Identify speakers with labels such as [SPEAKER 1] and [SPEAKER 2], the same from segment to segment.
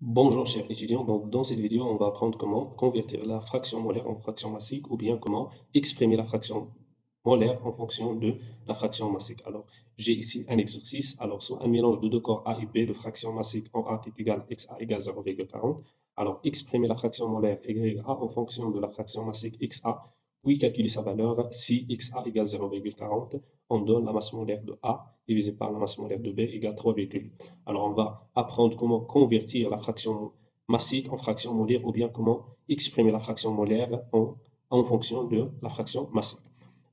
[SPEAKER 1] Bonjour chers étudiants, donc dans cette vidéo on va apprendre comment convertir la fraction molaire en fraction massique ou bien comment exprimer la fraction molaire en fonction de la fraction massique. Alors j'ai ici un exercice, alors soit un mélange de deux corps A et B de fraction massique en A qui est égal XA égale 0,40. Alors exprimer la fraction molaire YA en fonction de la fraction massique XA, puis calculer sa valeur si XA égale 0,40, on donne la masse molaire de A divisé par la masse molaire de B égale 3,8. Alors, on va apprendre comment convertir la fraction massique en fraction molaire ou bien comment exprimer la fraction molaire en fonction de la fraction massique.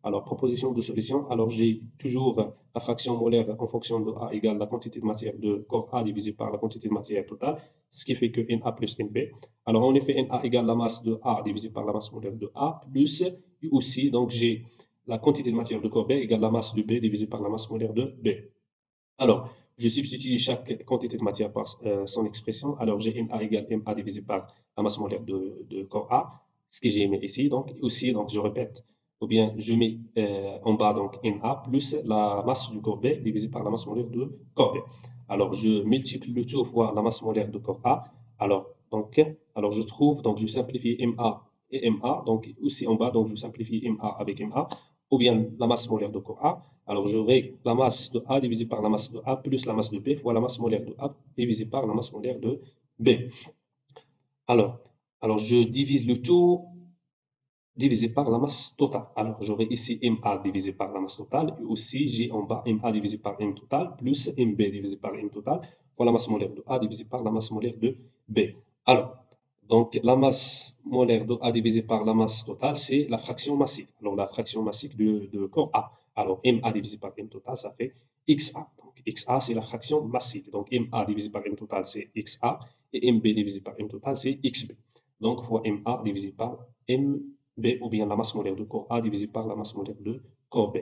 [SPEAKER 1] Alors, proposition de solution. Alors, j'ai toujours la fraction molaire en fonction de A égale la quantité de matière de corps A divisé par la quantité de matière totale, ce qui fait que Na plus Nb. Alors, en effet, Na égale la masse de A divisé par la masse molaire de A plus, et aussi, donc j'ai la quantité de matière de corps B égale la masse de B divisé par la masse molaire de B. Alors, je substitue chaque quantité de matière par son expression. Alors, j'ai Na égale Ma divisé par la masse molaire de corps A, ce que j'ai mis ici. Donc, aussi, donc, je répète, ou bien je mets en bas donc Na plus la masse du corps B divisé par la masse molaire de corps B. Alors, je multiplie le tout fois la masse molaire de corps A. Alors je trouve, donc je simplifie Ma et Ma. Donc, aussi en bas, donc je simplifie Ma avec Ma, ou bien la masse molaire de corps A. Alors, j'aurai la masse de A divisée par la masse de A plus la masse de B fois la masse molaire de A divisée par la masse molaire de B. Alors, je divise le tout divisé par la masse totale. Alors, j'aurai ici MA divisé par la masse totale et aussi j'ai en bas MA divisé par M total plus MB divisé par M total fois la masse molaire de A divisé par la masse molaire de B. Alors, donc la masse molaire de A divisé par la masse totale, c'est la fraction massique. Alors, la fraction massique de corps A. Alors, MA divisé par M total, ça fait XA. Donc, XA, c'est la fraction massique. Donc, MA divisé par M total, c'est XA. Et MB divisé par M total, c'est XB. Donc, fois MA divisé par M B ou bien la masse molaire de corps A divisée par la masse molaire de corps B.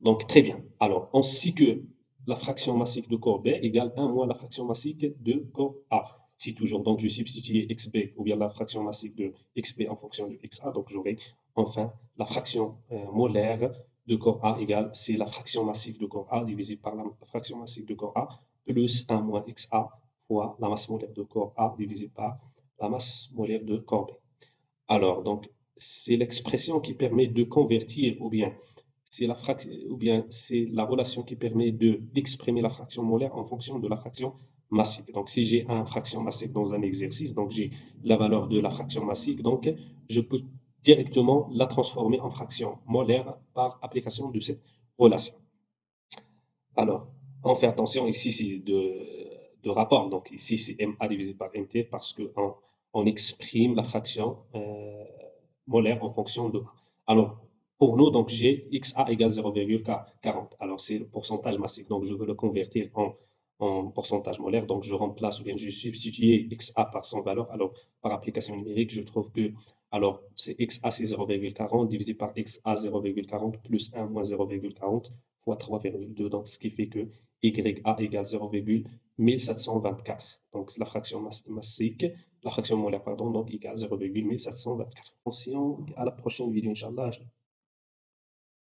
[SPEAKER 1] Donc, très bien. Alors, on sait que la fraction massique de corps B égale 1 moins la fraction massique de corps A. Si toujours, donc, je substitue XB ou bien la fraction massique de XB en fonction de XA. Donc, j'aurai enfin la fraction molaire de corps A égale, c'est la fraction massique de corps A divisée par la fraction massique de corps A plus 1 moins XA fois la masse molaire de corps A divisée par la masse molaire de corps B. Alors, donc, c'est l'expression qui permet de convertir, ou bien c'est la relation qui permet d'exprimer la fraction molaire en fonction de la fraction massique. Donc, si j'ai une fraction massique dans un exercice, donc j'ai la valeur de la fraction massique, donc je peux directement la transformer en fraction molaire par application de cette relation. Alors, on fait attention ici, c'est de rapport. Donc, ici, c'est MA divisé par MT parce qu'on on exprime la fraction molaire en fonction de A. Alors, pour nous, donc, j'ai XA égale 0,40. Alors, c'est le pourcentage massique. Donc, je veux le convertir en pourcentage molaire. Donc, je remplace ou bien je substitue XA par son valeur. Alors, par application numérique, je trouve que, alors, c'est XA, c'est 0,40 divisé par XA 0,40 plus 1 moins 0,40 fois 3,2. Donc, ce qui fait que YA égale 0,1724. Donc, la fraction massique, la fraction molaire, pardon, donc égale 0,1724. Attention, à la prochaine vidéo, Inch'Allah.